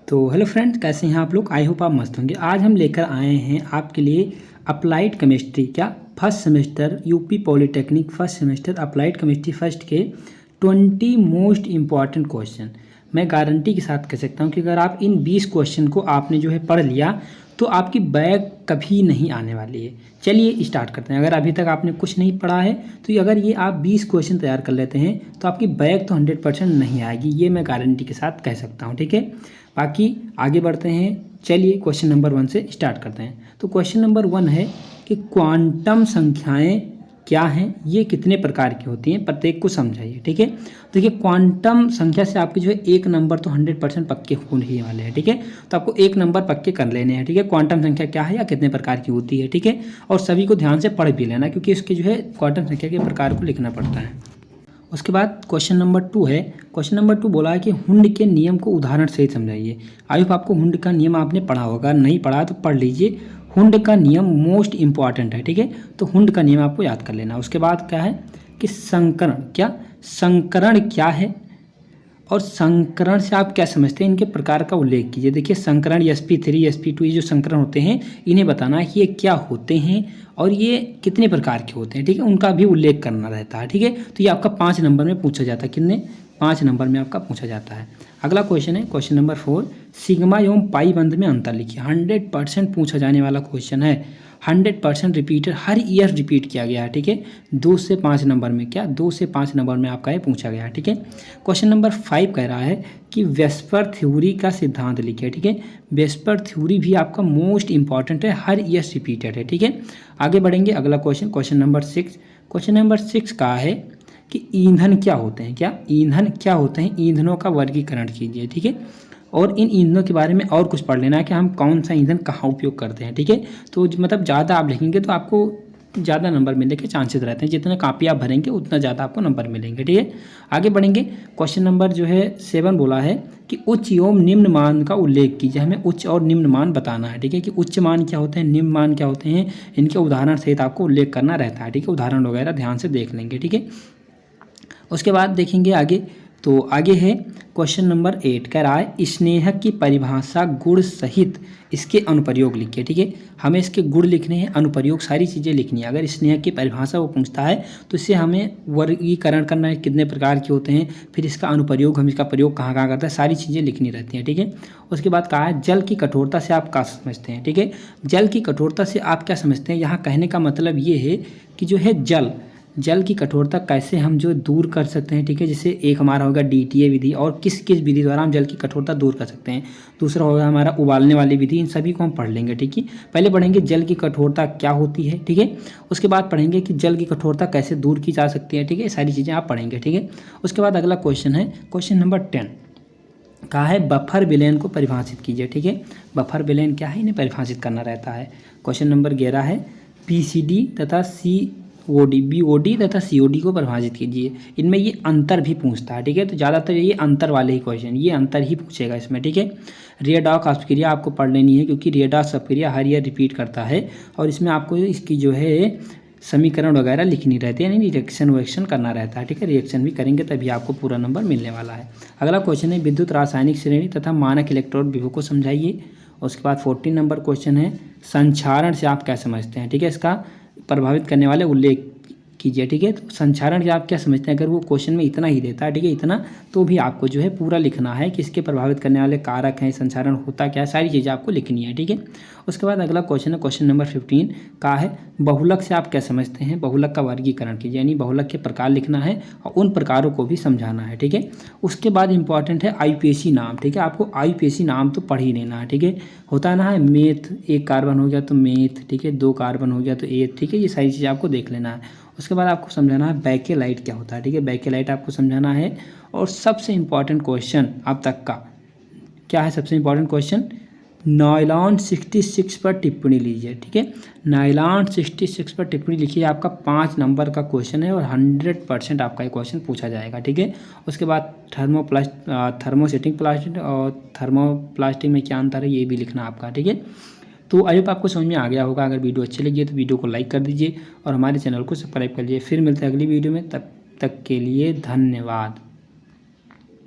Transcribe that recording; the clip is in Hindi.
तो हेलो फ्रेंड्स, कैसे हैं आप लोग। आई होप आप मस्त होंगे। आज हम लेकर आए हैं आपके लिए अप्लाइड केमिस्ट्री क्या first semester UP polytechnic first semester applied chemistry first के 20 मोस्ट इम्पॉर्टेंट क्वेश्चन। मैं गारंटी के साथ कह सकता हूं कि अगर आप इन 20 क्वेश्चन को आपने जो है पढ़ लिया तो आपकी बैग कभी नहीं आने वाली है। चलिए स्टार्ट करते हैं। अगर अभी तक आपने कुछ नहीं पढ़ा है तो अगर ये आप 20 क्वेश्चन तैयार कर लेते हैं तो आपकी बैग तो 100% नहीं आएगी, ये मैं गारंटी के साथ कह सकता हूँ। ठीक है, बाकी आगे बढ़ते हैं। चलिए क्वेश्चन नंबर 1 से स्टार्ट करते हैं। तो क्वेश्चन नंबर 1 है कि क्वांटम संख्याएं क्या हैं, ये कितने प्रकार की होती हैं, प्रत्येक को समझाइए। ठीक है, देखिए क्वांटम संख्या से आपके जो है एक नंबर तो 100% पक्के होने ही वाले हैं। ठीक है, तो आपको एक नंबर पक्के कर लेने हैं। ठीक है, क्वांटम संख्या क्या है या कितने प्रकार की होती है। ठीक है, और सभी को ध्यान से पढ़ भी लेना क्योंकि इसके जो है क्वांटम संख्या के प्रकार को लिखना पड़ता है। उसके बाद क्वेश्चन नंबर 2 है। क्वेश्चन नंबर 2 बोला है कि हुंड के नियम को उदाहरण से समझाइए। आई होप आपको हुंड का नियम आपने पढ़ा होगा, नहीं पढ़ा तो पढ़ लीजिए। हुंड का नियम मोस्ट इंपॉर्टेंट है। ठीक है, तो हुंड का नियम आपको याद कर लेना। उसके बाद क्या है कि संकरण क्या है और संकरण से आप क्या समझते हैं, इनके प्रकार का उल्लेख कीजिए। देखिए संकरण sp3 sp2 ये जो संकरण होते हैं इन्हें बताना है कि ये क्या होते हैं और ये कितने प्रकार के होते हैं। ठीक है, उनका भी उल्लेख करना रहता है। ठीक है, तो ये आपका 5 नंबर में पूछा जाता है। कितने 5 नंबर में आपका पूछा जाता है। अगला क्वेश्चन है क्वेश्चन नंबर 4, सिग्मा एवं पाई बंध में अंतर लिखिए। 100% पूछा जाने वाला क्वेश्चन है। 100% रिपीटेड, हर ईयर रिपीट किया गया है। ठीक है, 2 से 5 नंबर में क्या 2 से 5 नंबर में आपका ये पूछा गया है। ठीक है, क्वेश्चन नंबर 5 कह रहा है कि वेस्पर थ्योरी का सिद्धांत लिखिए। ठीक है, वेस्पर थ्योरी भी आपका मोस्ट इंपॉर्टेंट है, हर ईयर रिपीटेड है। ठीक है, आगे बढ़ेंगे। अगला question question number 6। Question number 6 का है कि ईंधन क्या होते हैं, ईंधन क्या होते हैं, ईंधनों का वर्गीकरण कीजिए। ठीक है, और इन ईंधनों के बारे में और कुछ पढ़ लेना है कि हम कौन सा ईंधन कहाँ उपयोग करते हैं। ठीक है, तो मतलब ज़्यादा आप लिखेंगे तो आपको ज़्यादा नंबर मिलने के चांसेस रहते हैं। जितना कापी आप भरेंगे उतना ज़्यादा आपको नंबर मिलेंगे। ठीक है, आगे बढ़ेंगे। क्वेश्चन नंबर जो है 7 बोला है कि उच्च एवं निम्न मान का उल्लेख कीजिए। हमें उच्च और निम्न मान बताना है। ठीक है, कि उच्च मान क्या होते हैं, निम्न मान क्या होते हैं, इनके उदाहरण सहित आपको उल्लेख करना रहता है। ठीक है, उदाहरण वगैरह ध्यान से देख लेंगे। ठीक है, उसके बाद देखेंगे आगे। तो आगे है क्वेश्चन नंबर 8 कह रहा है स्नेह की परिभाषा गुण सहित इसके अनुप्रयोग लिखिए। ठीक है, हमें इसके गुण लिखने हैं, अनुप्रयोग सारी चीज़ें लिखनी है। अगर स्नेह की परिभाषा वो पूछता है तो इससे हमें वर्गीकरण करना है, कितने प्रकार के होते हैं, फिर इसका अनुप्रयोग, हम इसका प्रयोग कहाँ कहाँ करते हैं, सारी चीज़ें लिखनी रहती हैं। ठीक है, उसके बाद कहा है जल की कठोरता से आप क्या समझते हैं। ठीक है, जल की कठोरता से आप क्या समझते हैं, यहाँ कहने का मतलब ये है कि जो है जल की कठोरता कैसे हम जो दूर कर सकते हैं। ठीक है, जैसे एक हमारा होगा DTA विधि, और किस किस विधि द्वारा हम जल की कठोरता दूर कर सकते हैं। दूसरा होगा हमारा उबालने वाली विधि। इन सभी को हम पढ़ लेंगे। ठीक है, पहले पढ़ेंगे जल की कठोरता क्या होती है। ठीक है, उसके बाद पढ़ेंगे कि जल की कठोरता कैसे दूर की जा सकती है। ठीक है, सारी चीज़ें आप पढ़ेंगे। ठीक है, उसके बाद अगला क्वेश्चन है क्वेश्चन नंबर 10 कहा है बफर विलयन को परिभाषित कीजिए। ठीक है, बफर विलयन क्या है, इन्हें परिभाषित करना रहता है। क्वेश्चन नंबर 11 है PCD तथा BOD तथा COD को परिभाषित कीजिए। इनमें ये अंतर भी पूछता है। ठीक है, तो ज़्यादातर ये अंतर वाले ही क्वेश्चन, ये अंतर ही पूछेगा इसमें। ठीक है, रेडॉक्स अपक्रिया आपको पढ़ लेनी है क्योंकि रेडॉक्स अपक्रिया हर ईयर रिपीट करता है और इसमें आपको इसकी जो है समीकरण वगैरह लिखनी रहती है, यानी रिएक्शन वेक्शन करना रहता है। ठीक है, रिएक्शन भी करेंगे तभी आपको पूरा नंबर मिलने वाला है। अगला क्वेश्चन है विद्युत रासायनिक श्रेणी तथा मानक इलेक्ट्रोड विभव को समझाइए। उसके बाद 14 नंबर क्वेश्चन है संक्षारण से आप क्या समझते हैं। ठीक है, इसका प्रभावित करने वाले उल्लेख कीजिए। ठीक है, तो संक्षारण क्या आप क्या समझते हैं, अगर वो क्वेश्चन में इतना ही देता है, ठीक है, इतना, तो भी आपको जो है पूरा लिखना है कि इसके प्रभावित करने वाले कारक हैं, संक्षारण होता क्या है, सारी चीज़ें आपको लिखनी है। ठीक है, उसके बाद अगला क्वेश्चन है क्वेश्चन नंबर 15 का है बहुलक से आप क्या समझते हैं, बहुलक का वर्गीकरण कीजिए, यानी बहुलक के प्रकार लिखना है और उन प्रकारों को भी समझाना है। ठीक है, उसके बाद इंपॉर्टेंट है IUPAC नाम। ठीक है, आपको IUPAC नाम तो पढ़ ही लेना है। ठीक है, होता है ना है मेथ, 1 कार्बन हो गया तो मेथ। ठीक है, 2 कार्बन हो गया तो एथ। ठीक है, ये सारी चीज़ें आपको देख लेना है। उसके बाद आपको समझाना है बैकेलाइट क्या होता है। ठीक है, बैकेलाइट आपको समझाना है। और सबसे इम्पॉर्टेंट क्वेश्चन अब तक का क्या है, सबसे इम्पॉर्टेंट क्वेश्चन नायलॉन 66 पर टिप्पणी लीजिए। ठीक है, नायलॉन 66 पर टिप्पणी लिखिए। आपका 5 नंबर का क्वेश्चन है और 100% आपका ये क्वेश्चन पूछा जाएगा। ठीक है, उसके बाद थर्मोसेटिंग प्लास्टिक और थर्मोप्लास्टिक में क्या अंतर है, ये भी लिखना आपका। ठीक है, तो आई होप आपको समझ में आ गया होगा। अगर वीडियो अच्छी लगी है तो वीडियो को लाइक कर दीजिए और हमारे चैनल को सब्सक्राइब कर लीजिए। फिर मिलते हैं अगली वीडियो में, तब तक के लिए धन्यवाद।